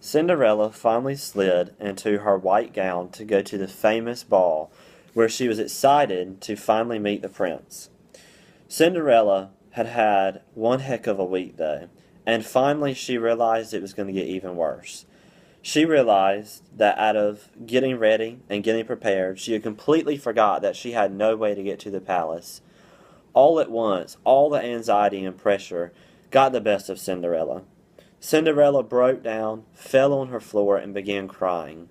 Cinderella finally slid into her white gown to go to the famous ball, where she was excited to finally meet the prince. Cinderella had had one heck of a week, though, and finally she realized it was going to get even worse. She realized that out of getting ready and getting prepared, she had completely forgot that she had no way to get to the palace. All at once, all the anxiety and pressure got the best of Cinderella. Cinderella broke down, fell on her floor, and began crying.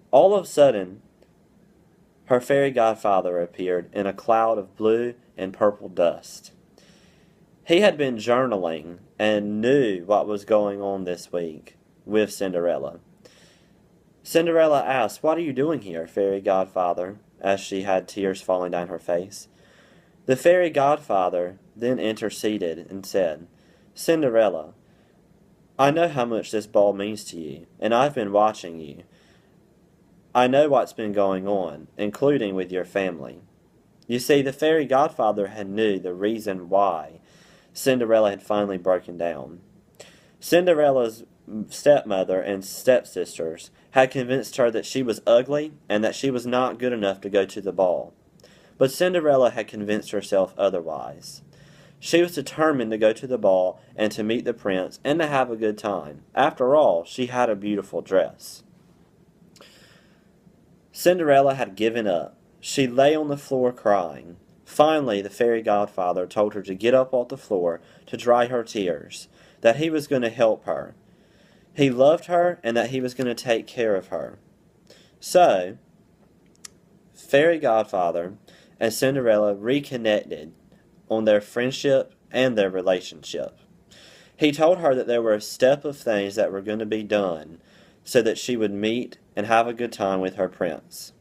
All of a sudden, her fairy godfather appeared in a cloud of blue and purple dust. He had been journaling and knew what was going on this week with Cinderella. Cinderella asked, "What are you doing here, fairy godfather?" as she had tears falling down her face. The fairy godfather then interceded and said, "Cinderella, I know how much this ball means to you, and I've been watching you. I know what's been going on, including with your family." You see, the fairy godfather had knew the reason why Cinderella had finally broken down. Cinderella's stepmother and stepsisters had convinced her that she was ugly and that she was not good enough to go to the ball. But Cinderella had convinced herself otherwise. She was determined to go to the ball and to meet the prince and to have a good time. After all, she had a beautiful dress. Cinderella had given up. She lay on the floor crying. Finally, the fairy godfather told her to get up off the floor to dry her tears, that he was going to help her. He loved her and that he was going to take care of her. So, fairy godfather and Cinderella reconnected on their friendship and their relationship. He told her that there were a step of things that were going to be done so that she would meet and have a good time with her prince.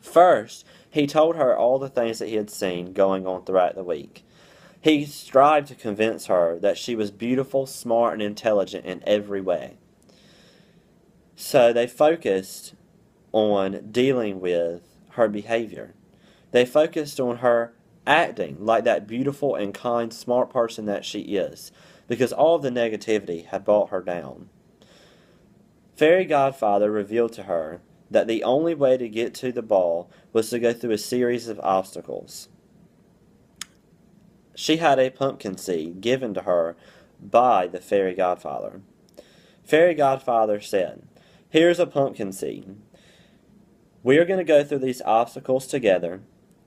First, he told her all the things that he had seen going on throughout the week. He strived to convince her that she was beautiful, smart, and intelligent in every way. So they focused on dealing with her behavior. They focused on her acting like that beautiful and kind, smart person that she is, because all of the negativity had brought her down. Fairy Godfather revealed to her that the only way to get to the ball was to go through a series of obstacles. She had a pumpkin seed given to her by the Fairy Godfather. Fairy Godfather said, "Here's a pumpkin seed. We are going to go through these obstacles together,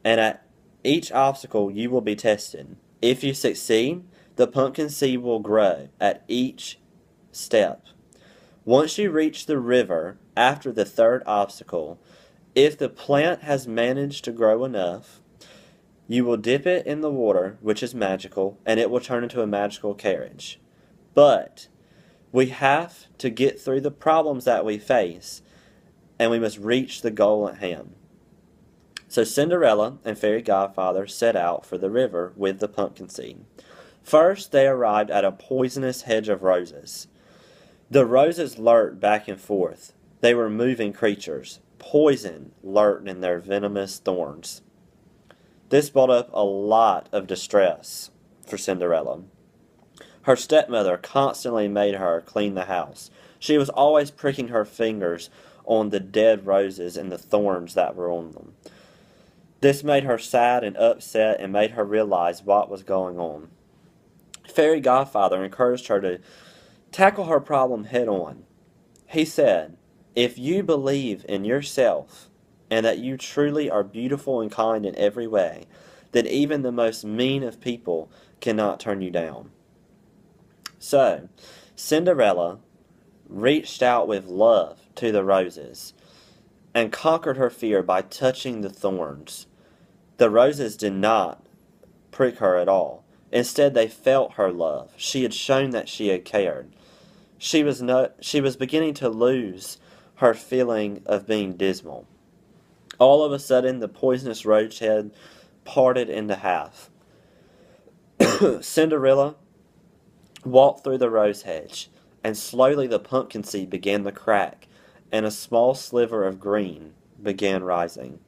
and at each obstacle you will be tested. If you succeed, the pumpkin seed will grow at each step. Once you reach the river after the third obstacle, if the plant has managed to grow enough, you will dip it in the water, which is magical, and it will turn into a magical carriage. But we have to get through the problems that we face, and we must reach the goal at hand." So Cinderella and Fairy Godfather set out for the river with the pumpkin seed. First, they arrived at a poisonous hedge of roses. The roses lurked back and forth. They were moving creatures. Poison lurked in their venomous thorns. This brought up a lot of distress for Cinderella. Her stepmother constantly made her clean the house. She was always pricking her fingers on the dead roses and the thorns that were on them. This made her sad and upset and made her realize what was going on. Fairy Godfather encouraged her to tackle her problem head on. He said, "If you believe in yourself and that you truly are beautiful and kind in every way, then even the most mean of people cannot turn you down." So, Cinderella reached out with love to the roses and conquered her fear by touching the thorns. The roses did not prick her at all. Instead, they felt her love. She had shown that she had cared. She was beginning to lose her feeling of being dismal. All of a sudden, the poisonous rose head parted into half. Cinderella walked through the rose hedge, and slowly the pumpkin seed began to crack, and a small sliver of green began rising.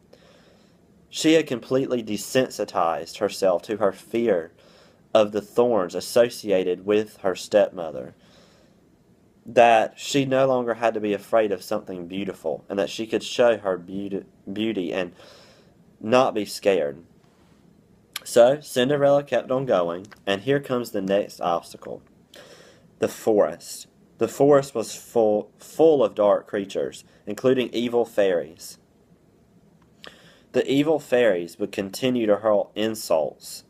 She had completely desensitized herself to her fear of the thorns associated with her stepmother. that she no longer had to be afraid of something beautiful, and that she could show her beauty and not be scared. So Cinderella kept on going, and here comes the next obstacle. The forest. The forest was full of dark creatures, including evil fairies. The evil fairies would continue to hurl insults.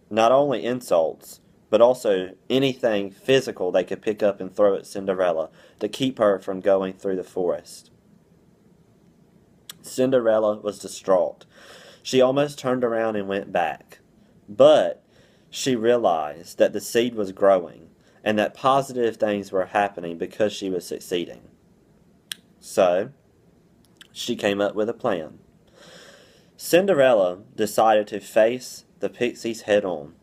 Not only insults, but also anything physical they could pick up and throw at Cinderella to keep her from going through the forest. Cinderella was distraught. She almost turned around and went back. But she realized that the seed was growing and that positive things were happening because she was succeeding. So, she came up with a plan. Cinderella decided to face the pixies head on.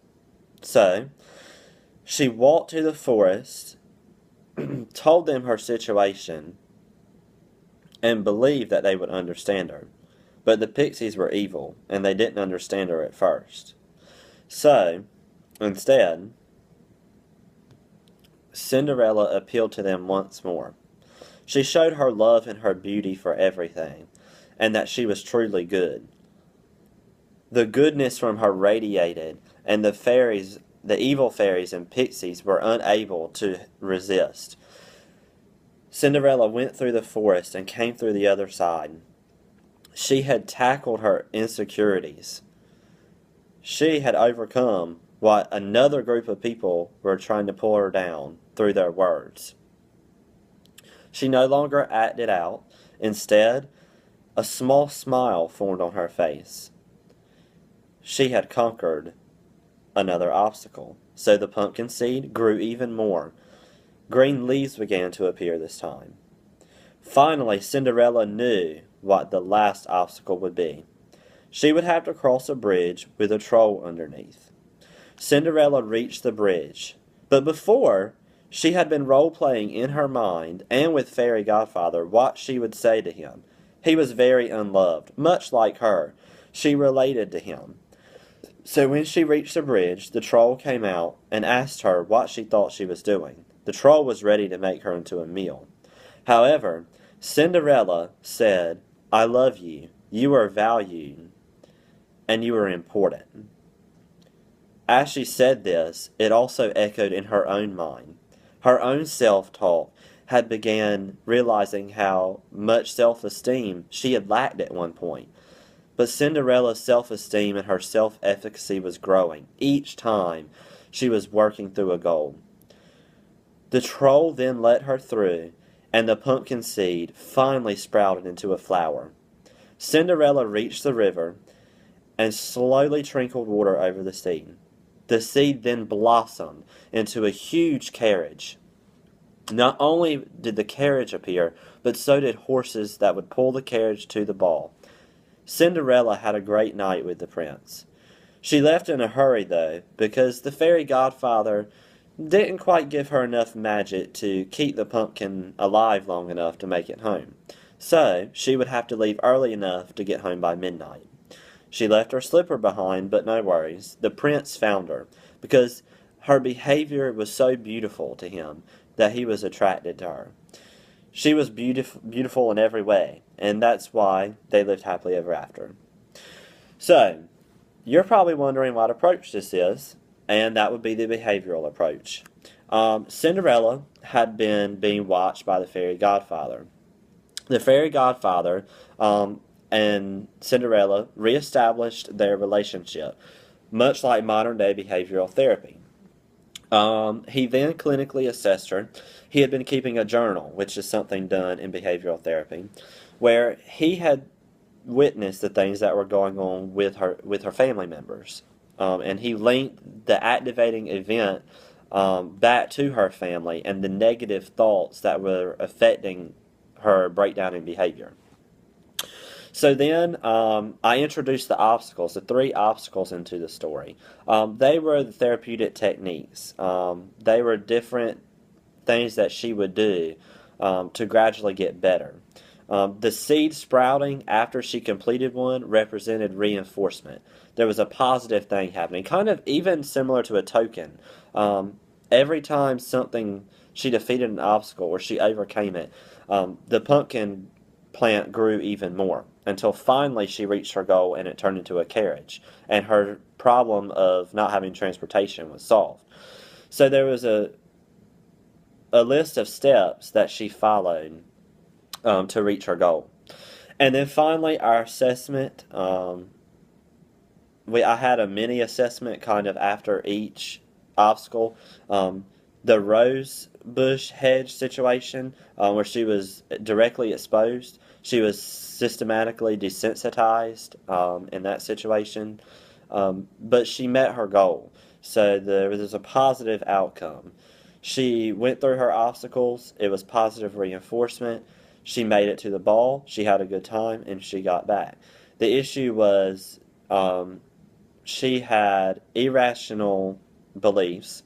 So, she walked to the forest, told them her situation, and believed that they would understand her. But the pixies were evil, and they didn't understand her at first. So, instead, Cinderella appealed to them once more. She showed her love and her beauty for everything, and that she was truly good. The goodness from her radiated, and the evil fairies and pixies were unable to resist. Cinderella went through the forest and came through the other side. She had tackled her insecurities. She had overcome what another group of people were trying to pull her down through their words. She no longer acted out. Instead, a small smile formed on her face. She had conquered another obstacle. So the pumpkin seed grew even more. Green leaves began to appear this time. Finally, Cinderella knew what the last obstacle would be. She would have to cross a bridge with a troll underneath. Cinderella reached the bridge, but before, she had been role-playing in her mind and with Fairy Godfather what she would say to him. He was very unloved, much like her. She related to him. So when she reached the bridge, the troll came out and asked her what she thought she was doing. The troll was ready to make her into a meal. However, Cinderella said, "I love you. You are valued, and you are important." As she said this, it also echoed in her own mind. Her own self-talk had began realizing how much self-esteem she had lacked at one point. But Cinderella's self-esteem and her self-efficacy was growing each time she was working through a goal. The troll then let her through, and the pumpkin seed finally sprouted into a flower. Cinderella reached the river and slowly trickled water over the seed. The seed then blossomed into a huge carriage. Not only did the carriage appear, but so did horses that would pull the carriage to the ball. Cinderella had a great night with the prince. She left in a hurry, though, because the fairy godfather didn't quite give her enough magic to keep the pumpkin alive long enough to make it home. So, she would have to leave early enough to get home by midnight. She left her slipper behind, but no worries. The prince found her, because her behavior was so beautiful to him that he was attracted to her. She was beautiful in every way, and that's why they lived happily ever after. So, you're probably wondering what approach this is, and that would be the behavioral approach. Cinderella had been being watched by the fairy godfather. The fairy godfather and Cinderella reestablished their relationship, much like modern-day behavioral therapy. He then clinically assessed her. He had been keeping a journal, which is something done in behavioral therapy, where he had witnessed the things that were going on with her family members. And he linked the activating event back to her family and the negative thoughts that were affecting her breakdown in behavior. So then I introduced the obstacles, the 3 obstacles into the story. They were the therapeutic techniques. They were different things that she would do to gradually get better. The seed sprouting after she completed one represented reinforcement. There was a positive thing happening, kind of even similar to a token. every time she defeated an obstacle or she overcame it, the pumpkin plant grew even more until finally she reached her goal and it turned into a carriage, and her problem of not having transportation was solved. So there was a list of steps that she followed to reach her goal. And then finally, our assessment. I had a mini assessment kind of after each obstacle. The rose bush hedge situation, where she was directly exposed, she was systematically desensitized in that situation, but she met her goal. So there was a positive outcome. She went through her obstacles. It was positive reinforcement. She made it to the ball. She had a good time, and she got back. The issue was she had irrational beliefs.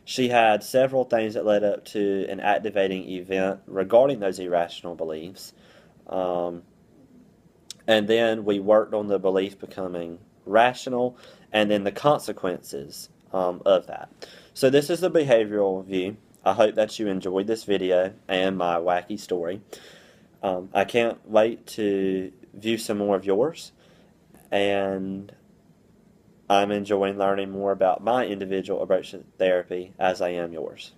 She had several things that led up to an activating event regarding those irrational beliefs. And then we worked on the belief becoming rational, and then the consequences of that. So this is the behavioral view. I hope that you enjoyed this video and my wacky story. I can't wait to view some more of yours, and I'm enjoying learning more about my individual approach to therapy as I am yours.